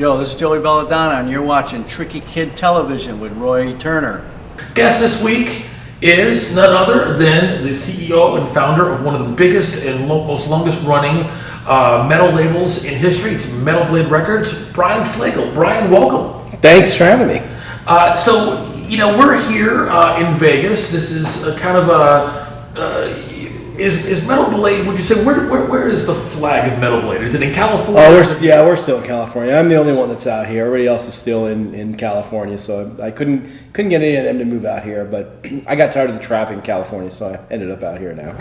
Yo, this is Joey Belladonna, and you're watching Tricky Kid Television with Roy Turner. Guest this week is none other than the CEO and founder of one of the biggest and most longest running metal labels in history. It's Metal Blade Records. Brian Slagel. Brian, welcome. Thanks for having me. So, we're here in Vegas. This is a kind of a... Is Metal Blade, would you say, where is the flag of Metal Blade? Is it in California? Oh, we're still in California. I'm the only one that's out here. Everybody else is still in California, so I couldn't get any of them to move out here, but I got tired of the traffic in California, so I ended up out here now.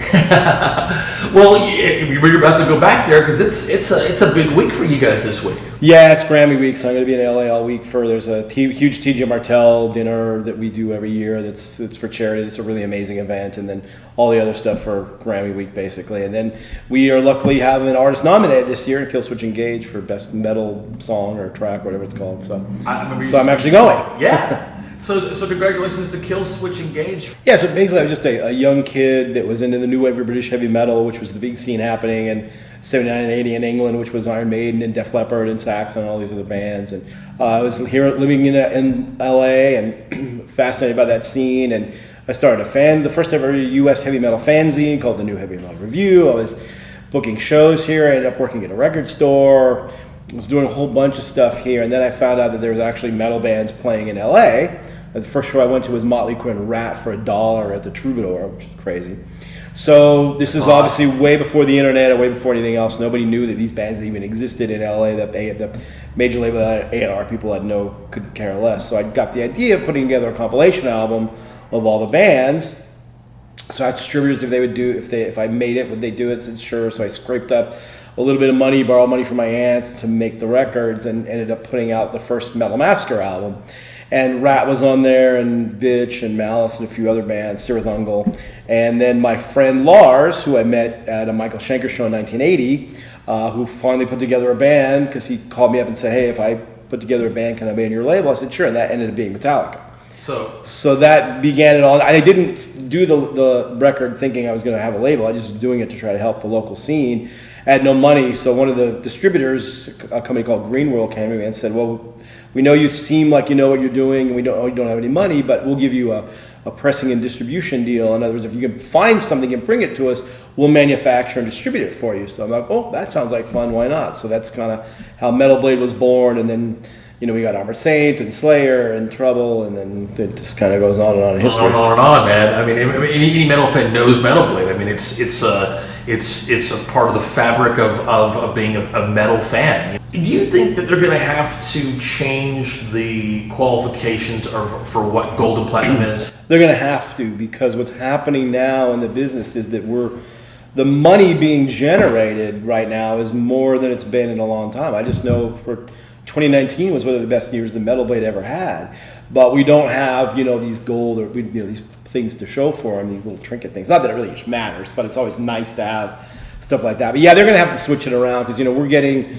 Well, you're about to go back there because it's a big week for you guys this week. Yeah, it's Grammy week, so I'm going to be in LA all week there's a huge TJ Martell dinner that we do every year. It's for charity. It's a really amazing event, and then all the other stuff for Grammy week, basically. And then we are luckily having an artist nominated this year in Killswitch Engage for best metal song or track, whatever it's called. So I'm actually going. Yeah. So congratulations to Killswitch Engage. Yeah, so basically I was just a young kid that was into the new wave of British heavy metal, which was the big scene happening in 79 and 80 in England, which was Iron Maiden and Def Leppard and Saxon and all these other bands. And I was here living in LA and fascinated by that scene. And I started the first ever US heavy metal fanzine called the New Heavy Metal Review. I was booking shows here. I ended up working at a record store. I was doing a whole bunch of stuff here. And then I found out that there was actually metal bands playing in LA. The first show I went to was Motley Crue and Rat for $1 at the Troubadour, which is crazy. So this is obviously way before the internet and way before anything else. Nobody knew that these bands even existed in LA, that the major label A&R people could care less. So I got the idea of putting together a compilation album of all the bands. So I asked distributors if they would do, if I made it, would they do it? I said sure. So I scraped up a little bit of money, borrowed money from my aunt to make the records, and ended up putting out the first Metal Massacre album. And Rat was on there, and Bitch, and Malice, and a few other bands, Sirathungal. And then my friend Lars, who I met at a Michael Schenker show in 1980, who finally put together a band, because he called me up and said, hey, if I put together a band, can I be in your label? I said, sure, and that ended up being Metallica. So that began it all. I didn't do the record thinking I was going to have a label. I just was doing it to try to help the local scene. I had no money, so one of the distributors, a company called Green World, came to me and said, well, we know you seem like you know what you're doing, and we don't have any money, but we'll give you a pressing and distribution deal. In other words, if you can find something and bring it to us, we'll manufacture and distribute it for you. So I'm like, oh, that sounds like fun, why not? So that's kind of how Metal Blade was born, and then we got Armored Saint and Slayer and Trouble, and then it just kind of goes on and on in history. On, man. I mean, any metal fan knows Metal Blade. I mean, it's a part of the fabric of being a metal fan. Do you think that they're going to have to change the qualifications for what gold and platinum is? They're going to have to, because what's happening now in the business is that the money being generated right now is more than it's been in a long time. I just know for 2019 was one of the best years the Metal Blade ever had, but we don't have these gold or these things to show for them, these little trinket things. Not that it really matters, but it's always nice to have stuff like that. But yeah, they're going to have to switch it around, because we're getting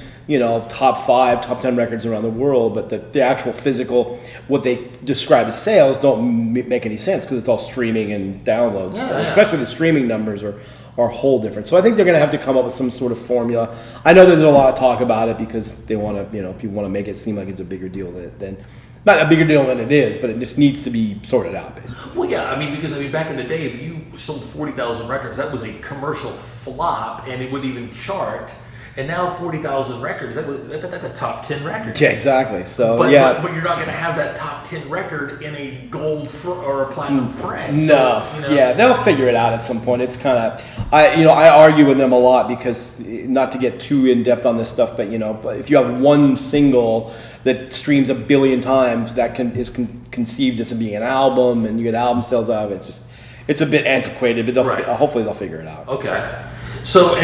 top 5, top 10 records around the world, but the actual physical, what they describe as sales, don't make any sense, because it's all streaming and downloads. Yeah. Especially the streaming numbers are whole different. So I think they're going to have to come up with some sort of formula. I know there's a lot of talk about it, because they want to, people want to make it seem like it's a bigger deal than not a bigger deal than it is, but it just needs to be sorted out, basically. Well, yeah, because back in the day, if you sold 40,000 records, that was a commercial flop, and it wouldn't even chart. And now 40,000 records, that's a top 10 record. Yeah, exactly. So but you're not going to have that top 10 record in a gold or a platinum frame. No, yeah, they'll figure it out at some point. It's kind of, I argue with them a lot, because not to get too in depth on this stuff, but but if you have one single that streams 1 billion times, that is conceived as being an album, and you get album sales out of it. It's a bit antiquated, but hopefully they'll figure it out. Okay. So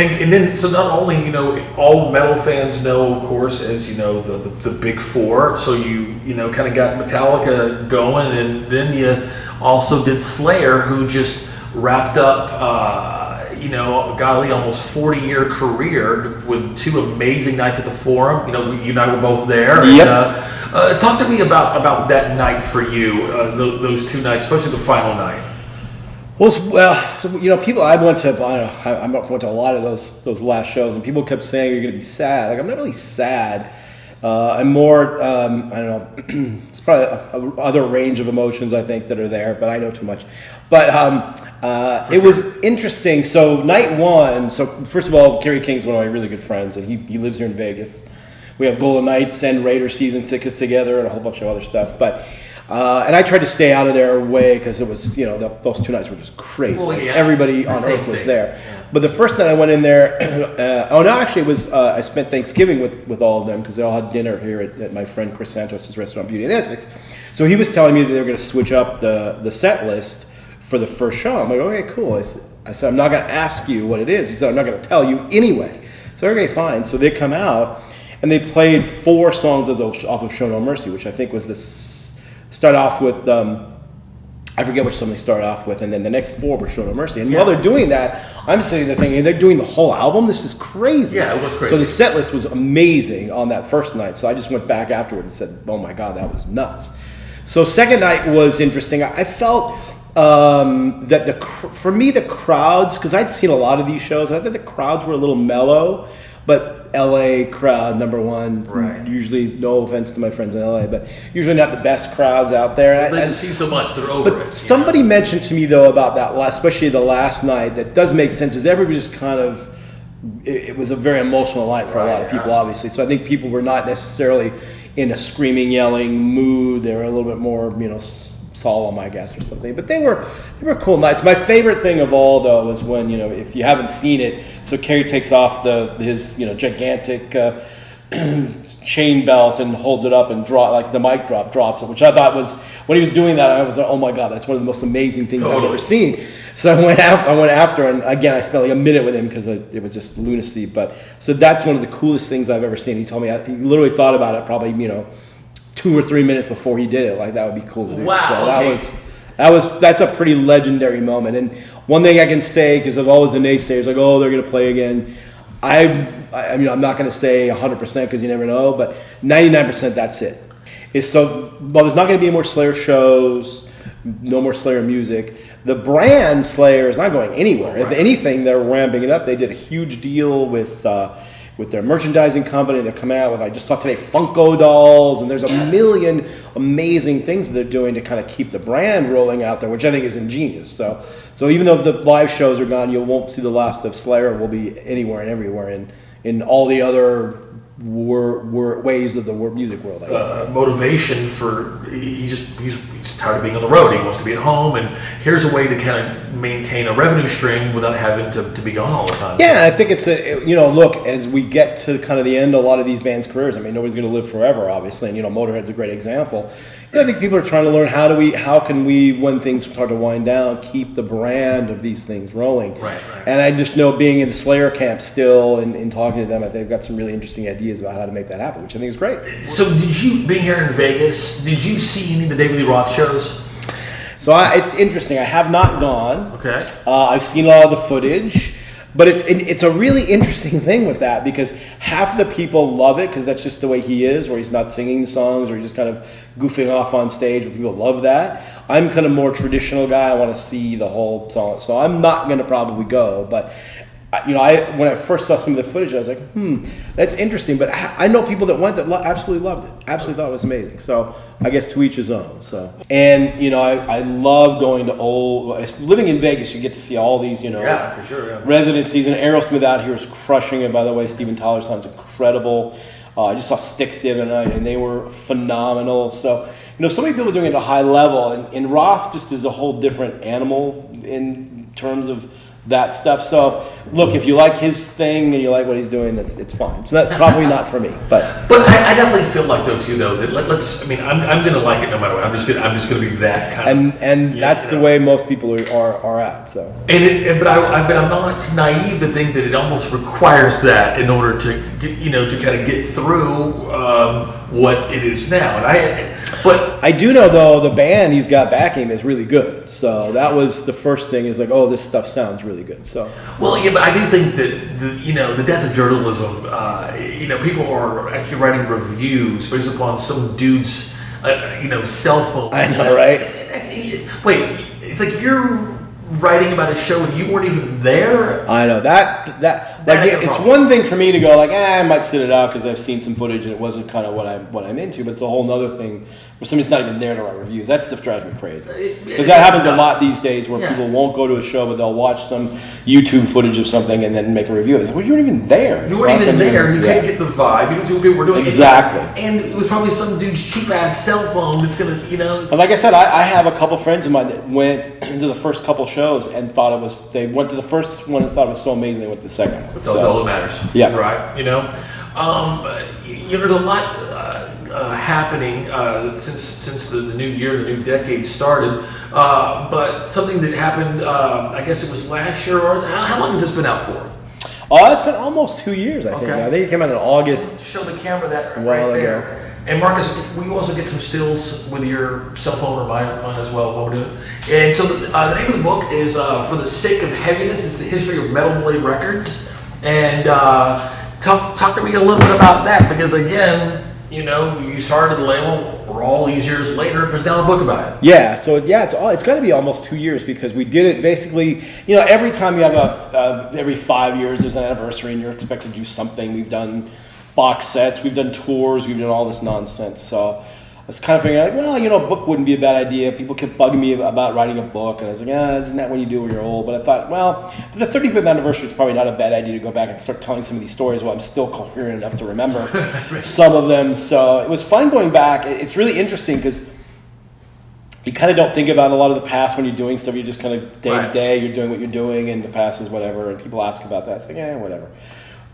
so not only all metal fans know, of course, as the big four. So you kind of got Metallica going, and then you also did Slayer, who just wrapped up golly, almost 40-year career with 2 amazing nights at the Forum. You and I were both there. Yep. And, talk to me about that night for you. Those 2 nights, especially the final night. Well, people. I went to a lot of those last shows, and people kept saying you're going to be sad. Like, I'm not really sad, and more, I don't know, it's probably a other range of emotions I think that are there, but I know too much. But it was interesting. So night one, so first of all, Kerry King's one of my really good friends, and he lives here in Vegas. We have Golden Knights and Raiders season tickets together and a whole bunch of other stuff. But and I tried to stay out of their way because it was, those 2 nights were just crazy. Well, yeah. Everybody on earth was there. Yeah. But the first night I went in there, it was I spent Thanksgiving with all of them because they all had dinner here at my friend Chris Santos' restaurant, Beauty in Essex. So he was telling me that they were going to switch up the set list for the first show. I'm like, okay, cool. I said, I'm not going to ask you what it is. He said, I'm not going to tell you anyway. So, okay, fine. So they come out, and they played 4 songs off of Show No Mercy, which I think was start off with, I forget which song they started off with, and then the next 4 were Show No Mercy. And while they're doing that, I'm sitting there thinking, they're doing the whole album? This is crazy. Yeah, it was crazy. So the set list was amazing on that first night. So I just went back afterward and said, oh my God, that was nuts. So second night was interesting. I felt that for me, the crowds, because I'd seen a lot of these shows, and I thought the crowds were a little mellow, but LA crowd, number one, right. Usually, no offense to my friends in LA, but usually not the best crowds out there. They just see so much, they're over but it. Somebody mentioned to me, though, about that, especially the last night, that does make sense, is everybody just kind of, it was a very emotional night for a lot of people, obviously. So I think people were not necessarily in a screaming, yelling mood. They were a little bit more, solemn, I guess, or something. But they were cool nights. My favorite thing of all, though, was when, if you haven't seen it, so Kerry takes off his gigantic chain belt and holds it up and the mic drops it, which I thought was, when he was doing that, I was like, oh my God, that's one of the most amazing things I've ever seen. So I went after, and again, I spent like a minute with him because it was just lunacy. But so that's one of the coolest things I've ever seen. He told me, he literally thought about it probably, 2 or 3 minutes before he did it. Like, that would be cool to do. Wow. So that's a pretty legendary moment. And one thing I can say, because there's always the naysayers like, oh, they're going to play again. I'm not going to say 100% because you never know, but 99% that's it. There's not going to be any more Slayer shows, no more Slayer music. The brand Slayer is not going anywhere. Right. If anything, they're ramping it up. They did a huge deal with their merchandising company. They're coming out with, I just saw today, Funko dolls, and there's a million amazing things they're doing to kind of keep the brand rolling out there, which I think is ingenious. So even though the live shows are gone, you won't see the last of Slayer. Will be anywhere and everywhere in all the other ways of the music world. Motivation for he's tired of being on the road. He wants to be at home, and here's a way to kind of maintain a revenue stream without having to be gone all the time. Yeah, I think it's look, as we get to kind of the end of a lot of these bands' careers. I mean, nobody's going to live forever, obviously, and Motorhead's a great example. I think people are trying to learn how can we, when things start to wind down, keep the brand of these things rolling. Right. And I just know, being in the Slayer camp still and talking to them, I think they've got some really interesting ideas about how to make that happen, which I think is great. So being here in Vegas, did you see any of the David Lee Roth shows? So it's interesting. I have not gone. Okay. I've seen a lot of the footage. But it's a really interesting thing with that, because half the people love it because that's just the way he is, where he's not singing the songs or he's just kind of goofing off on stage, but people love that. I'm kind of more traditional guy. I want to see the whole song. So I'm not going to probably go, but when I first saw some of the footage, I was like, that's interesting. But I know people that went that absolutely loved it, absolutely thought it was amazing. So I guess to each his own. So, and I love going to living in Vegas. You get to see all these, yeah, for sure, yeah. residencies. And Aerosmith out here is crushing it. By the way, Steven Tyler sounds incredible. I just saw Styx the other night, and they were phenomenal. So, so many people are doing it at a high level, and Roth just is a whole different animal in terms of that stuff. So look, if you like his thing and you like what he's doing, it's fine. It's probably not for me, but I definitely feel like that I'm gonna like it no matter what. I'm just gonna be that kind of, and that's the way most people are at. So but I'm not naive to think that it almost requires that in order to get, to kind of get through what it is now. But I do know, though, the band he's got backing is really good. So that was the first thing, is like, oh, this stuff sounds really good. So but I do think that the death of journalism. People are actually writing reviews based upon some dude's cell phone. I know, right? Wait, it's like you're writing about a show and you weren't even there. I know that it's one thing for me to go like, I might sit it out because I've seen some footage and it wasn't kind of what I'm into, but it's a whole nother thing where somebody's not even there to write reviews. That stuff drives me crazy because that happens a lot these days where people won't go to a show but they'll watch some YouTube footage of something and then make a review. It's like, well, you weren't even there. You weren't even there. You couldn't get the vibe. You don't see what people were doing. Exactly. And it was probably some dude's cheap ass cell phone that's gonna, But like I said, I have a couple friends of mine that went to the first couple shows and thought they went to the first one and thought it was so amazing they went to the second one. That's all that matters. Yeah. Right. There's a lot happening since the new year, the new decade started. But something that happened, I guess it was last year, or how long has this been out for? It's been almost 2 years, I think. I think it came out in August. Show the camera that a while right ago. there. And Marcus, will you also get some stills with your cell phone or mine as well while we're doing it? And so the name of the book is For the Sake of Heaviness. It's the history of Metal Blade Records. And talk to me a little bit about that, because again, you started the label, we're all these years later, there's now a book about it. Yeah, so it's got to be almost 2 years because we did it basically, every time you have every 5 years there's an anniversary and you're expected to do something. We've done box sets, we've done tours, we've done all this nonsense. So I was kind of figuring a book wouldn't be a bad idea. People kept bugging me about writing a book, and I was like, isn't that when you do when you're old? But I thought, the 35th anniversary is probably not a bad idea to go back and start telling some of these stories while I'm still coherent enough to remember some of them. So it was fun going back. It's really interesting because you kind of don't think about a lot of the past when you're doing stuff. You're just kind of day to day, you're doing what you're doing, and the past is whatever, and people ask about that. It's like, whatever.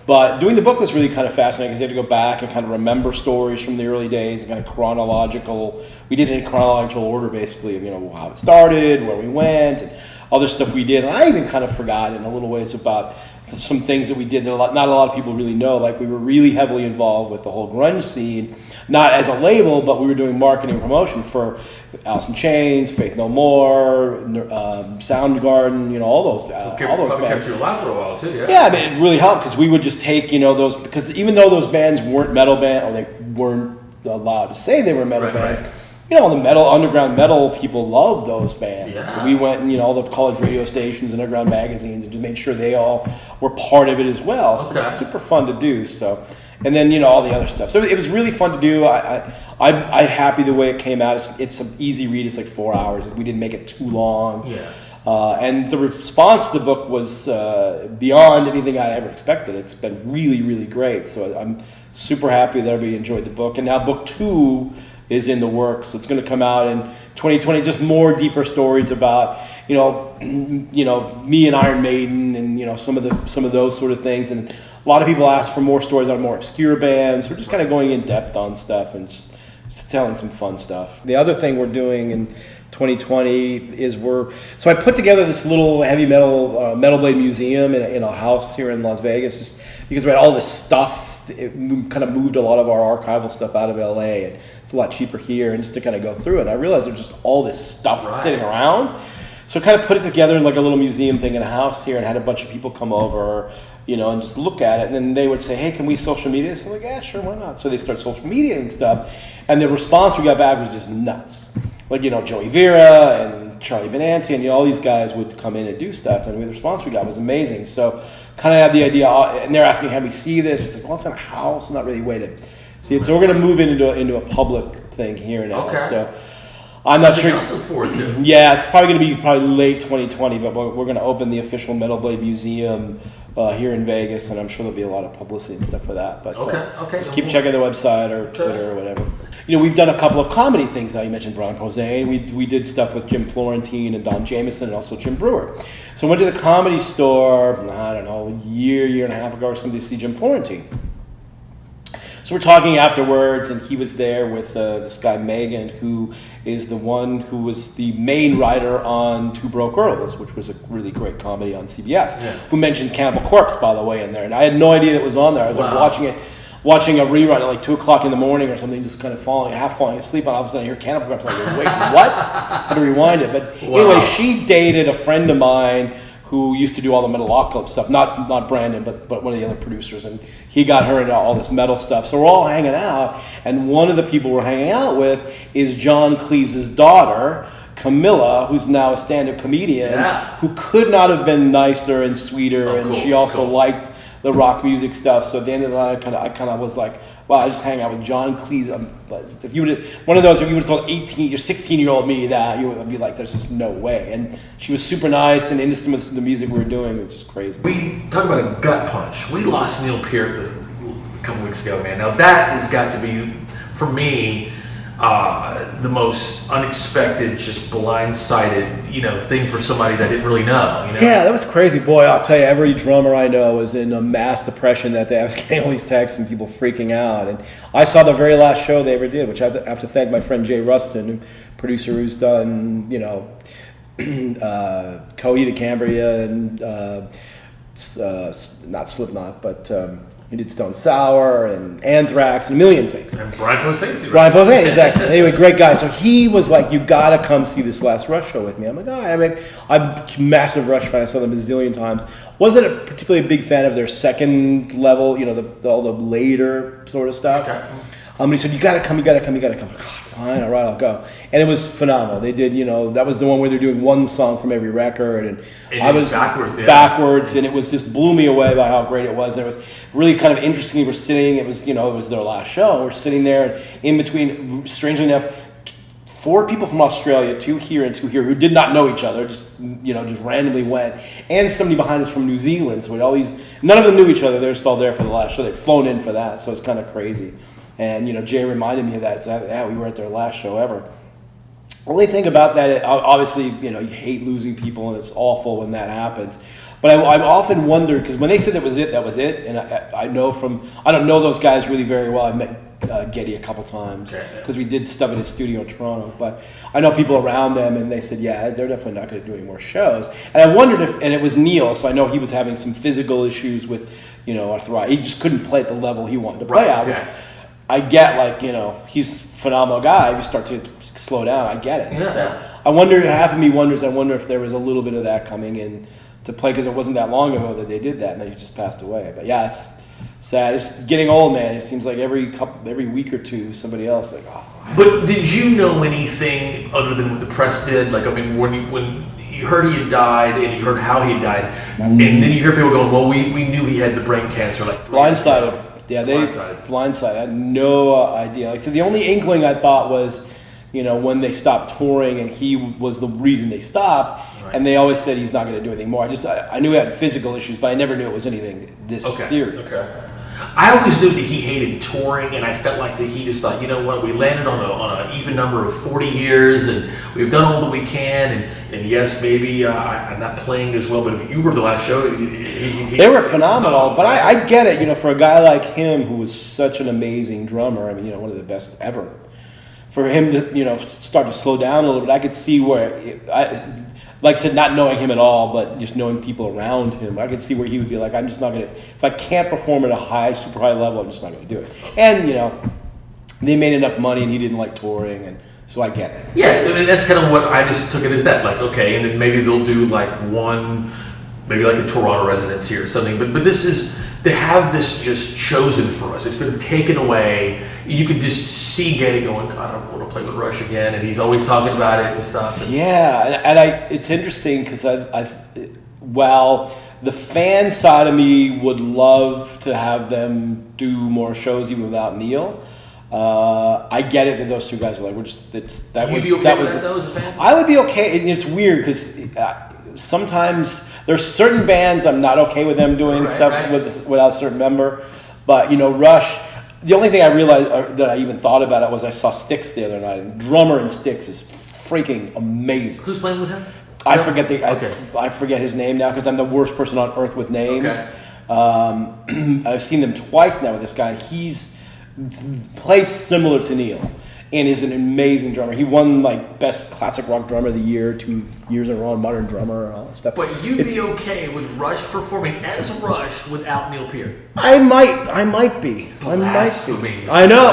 But doing the book was really kind of fascinating because you had to go back and kind of remember stories from the early days and kind of chronological. We did it in chronological order, basically, of how it started, where we went, and other stuff we did. And I even kind of forgot in a little ways about some things that we did that not a lot of people really know. Like we were really heavily involved with the whole grunge scene, not as a label, but we were doing marketing and promotion for Alice in Chains, Faith No More, Soundgarden, all those bands. Kept you alive for a while too, yeah. Yeah, but it really helped because we would just take, those, because even though those bands weren't metal bands, or they weren't allowed to say they were metal bands, all the underground metal people love those bands. Yeah. So we went and, all the college radio stations and underground magazines and just made sure they all were part of it as well. So it was super fun to do. So, and then, all the other stuff. So it was really fun to do. I'm happy the way it came out. It's an easy read. It's like 4 hours. We didn't make it too long. Yeah. And the response to the book was beyond anything I ever expected. It's been really, really great. So I'm super happy that everybody enjoyed the book. And now book 2 is in the works. So it's going to come out in 2020. Just more deeper stories about me and Iron Maiden and some of those sort of things. And a lot of people ask for more stories on more obscure bands. We're just kind of going in depth on stuff and just telling some fun stuff. The other thing we're doing in 2020 is so I put together this little heavy metal Metal Blade museum in a house here in Las Vegas, just because we had all this stuff. It kind of moved a lot of our archival stuff out of LA, and it's a lot cheaper here, and just to kind of go through it. And I realized there's just all this stuff sitting around. So I kind of put it together in like a little museum thing in a house here, and had a bunch of people come over, and just look at it. And then they would say, hey, can we social media this? I'm like, yeah, sure, why not? So they start social media and stuff. And the response we got back was just nuts. Like, Joey Vera and Charlie Benanti and all these guys would come in and do stuff. And the response we got was amazing. So kind of had the idea, and they're asking, how we see this? It's like, well, it's in a house, not really a way to see it. So we're going to move into a public thing here now. Okay. So I'm not sure. Else to look forward to. Yeah, it's probably going to be late 2020, but we're going to open the official Metal Blade Museum here in Vegas, and I'm sure there'll be a lot of publicity and stuff for that. But just keep checking the website or Twitter or whatever. We've done a couple of comedy things now. You mentioned Brian Posehn. We did stuff with Jim Florentine and Don Jamieson and also Jim Brewer. So I went to the Comedy Store, I don't know, a year and a half ago or something to see Jim Florentine. So we're talking afterwards, and he was there with this guy Megan, who is the one who was the main writer on Two Broke Girls, which was a really great comedy on CBS, who mentioned Cannibal Corpse, by the way, in there. And I had no idea it was on there. I was like watching a rerun at like 2 o'clock in the morning or something, just kind of half falling asleep, and all of a sudden I hear Cannibal Corpse. I'm like, wait, what? I had to rewind it. But anyway, she dated a friend of mine who used to do all the Metalocalypse stuff, not Brandon, but one of the other producers, and he got her into all this metal stuff. So we're all hanging out, and one of the people we're hanging out with is John Cleese's daughter, Camilla, who's now a stand-up comedian, who could not have been nicer and sweeter, and she also liked the rock music stuff. So at the end of the night, I kind of was like, wow, I just hang out with John Cleese. If you would have, one of those, if you would have told 16-year-old me that, you would be like, there's just no way. And she was super nice and into some of the music we were doing. It was just crazy. We talk about a gut punch. We lost Neil Peart a couple weeks ago, man. Now that has got to be, for me, the most unexpected, just blindsided, thing for somebody that didn't really know. Yeah, that was crazy. Boy, I'll tell you, every drummer I know was in a mass depression that day. I was getting all these texts and people freaking out. And I saw the very last show they ever did, which I have to thank my friend Jay Rustin, producer who's done, Coheed and Cambria and not Slipknot, but he did Stone Sour and Anthrax and a million things. And Brian Posehn. Brian Posehn, exactly. Anyway, great guy. So he was like, you got to come see this last Rush show with me. I'm like, all right. I'm a massive Rush fan. I saw them a zillion times. Wasn't a particularly big fan of their second level, all the later sort of stuff. Okay. But he said, you got to come. I'm like, oh, fine, all right, I'll go. And it was phenomenal. They did, that was the one where they're doing one song from every record. And I was backwards, and it was just blew me away by how great it was. And it was really kind of interesting. We're sitting, it was their last show. And we're sitting there, and in between, strangely enough, 4 people from Australia, 2 here and 2 here, who did not know each other, just randomly went, and somebody behind us from New Zealand. So we had all these, none of them knew each other. They were just all there for the last show. They'd flown in for that, so it's kind of crazy. And Jay reminded me of that. So yeah, we were at their last show ever. Only thing about that, obviously, you hate losing people, and it's awful when that happens. But I've often wondered, because when they said that was it. And I don't know those guys really very well. I've met Geddy a couple times because we did stuff at his studio in Toronto. But I know people around them, and they said, yeah, they're definitely not going to do any more shows. And I wondered and it was Neil, so I know he was having some physical issues with, arthritis. He just couldn't play at the level he wanted to play at, which I get, he's a phenomenal guy. If you start to slow down, I get it. Yeah. So I wonder, half of me wonders, if there was a little bit of that coming in to play, because it wasn't that long ago that they did that, and then he just passed away. But yeah, it's sad. It's getting old, man. It seems like every week or two, somebody else, But did you know anything other than what the press did? When you heard he had died, and you heard how he had died, and then you hear people going, well, we knew he had the brain cancer. Blindsided. Yeah, blindsided. I had no idea. Like I said, the only inkling I thought was, when they stopped touring, and he was the reason they stopped. Right. And they always said he's not going to do anything more. I knew he had physical issues, but I never knew it was anything this serious. Okay. I always knew that he hated touring, and I felt like that he just thought, we landed on an even number of 40 years, and we've done all that we can, and yes, maybe I'm not playing as well, but if you were the last show, they were phenomenal. But I get it, for a guy like him who was such an amazing drummer, one of the best ever, for him to start to slow down a little bit, I could see where like I said, not knowing him at all, but just knowing people around him, I could see where he would be like, I'm just not going to, if I can't perform at a super high level, I'm just not going to do it. And, they made enough money, and he didn't like touring, and so I get it. Yeah, I mean, that's kind of what I just took it as that, okay, and then maybe they'll do maybe a Toronto residency or something, but they have this just chosen for us. It's been taken away. You could just see Geddy going, God, I don't want to play with Rush again, and he's always talking about it and stuff. Yeah, and it's interesting because while the fan side of me would love to have them do more shows even without Neil, I get it that those 2 guys are like, You'd be okay with that though as a fan? I would be okay, and it's weird because sometimes there's certain bands I'm not okay with them doing stuff without a certain member, but Rush. The only thing I realized that I even thought about it was I saw Styx the other night, and drummer in Styx is freaking amazing. Who's playing with him? I forget his name now because I'm the worst person on earth with names. Okay. I've seen them twice now with this guy. He's plays similar to Neil and is an amazing drummer. He won best classic rock drummer of the year 2 years in a row, modern drummer, all that stuff. But you'd be okay with Rush performing as Rush without Neil Peart? I might be. Blasphemy. I know.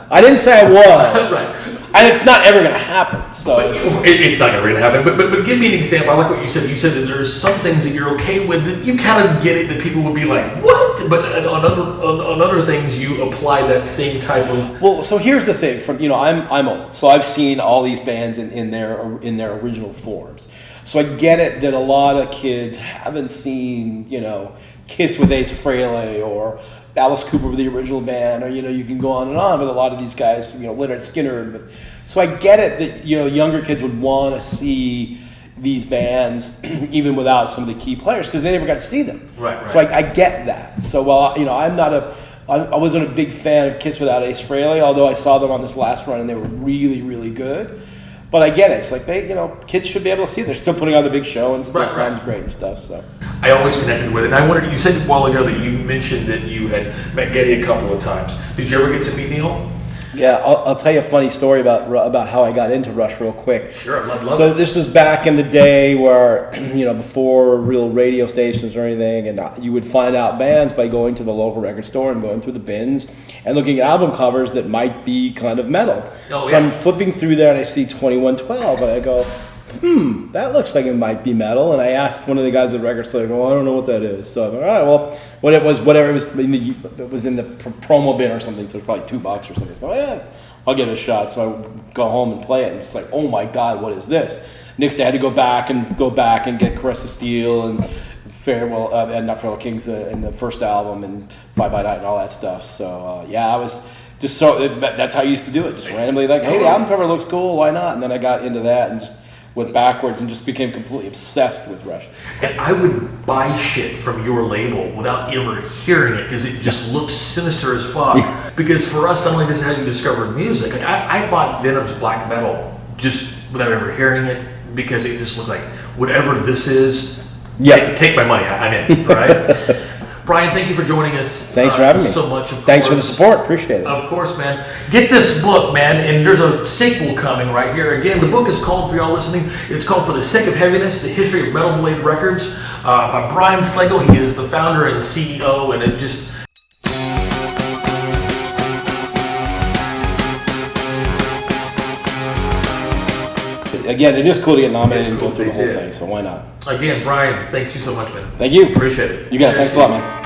I didn't say I was. Right. And it's not ever going to happen. So it's not going to happen. But give me an example. I like what you said. You said that there's some things that you're okay with. That you kind of get it. That people would be like, what? But on other things, you apply that same type of. Well, so here's the thing. From I'm old, so I've seen all these bands in their original forms. So I get it that a lot of kids haven't seen Kiss with Ace Frehley or Alice Cooper with the original band, or you can go on and on with a lot of these guys, Leonard Skinner. So I get it that younger kids would want to see these bands even without some of the key players because they never got to see them. Right. So I get that. So while I wasn't a big fan of Kiss without Ace Frehley, although I saw them on this last run and they were really, really good. But I get it. It's like kids should be able to see it. They're still putting on the big show and stuff. Sounds great and stuff. So I always connected with it. And I wondered, you said a while ago that you mentioned that you had met Geddy a couple of times. Did you ever get to meet Neil? Yeah, I'll tell you a funny story about how I got into Rush real quick. Sure, I'd love So this was back in the day where, before real radio stations or anything, and you would find out bands by going to the local record store and going through the bins and looking at album covers that might be kind of metal. I'm flipping through there and I see 2112 and I go, that looks like it might be metal. And I asked one of the guys at the record store, I go, I don't know what that is. So I'm like, all right, well, whatever it was in the promo bin or something, so it was probably $2 or something. So yeah, I'll give it a shot. So I go home and play it, and it's like, oh my God, what is this? Next day I had to go back and get Caress of Steel and not Farewell Kings in the first album and Bye Bye Night and all that stuff. So I was just that's how I used to do it, just randomly like, hey, the album cover looks cool, why not? And then I got into that and just went backwards and just became completely obsessed with Rush. And I would buy shit from your label without ever hearing it because it just looks sinister as fuck. Because for us, not only this is how you discover music, like I bought Venom's Black Metal just without ever hearing it because it just looked like whatever this is, take my money, I'm in, right? Brian, thank you for joining us. Thanks for having me. So much. Thanks for the support. Appreciate it. Of course, man. Get this book, man, and there's a sequel coming right here. Again, the book is called, for y'all listening, it's called For the Sake of Heaviness, The History of Metal Blade Records by Brian Slagel. He is the founder and CEO, and it just... Again, it is cool to get nominated and go through the whole thing, so why not? Again, Brian, thank you so much, man. Thank you. Appreciate it. You got it. Thanks a lot, man.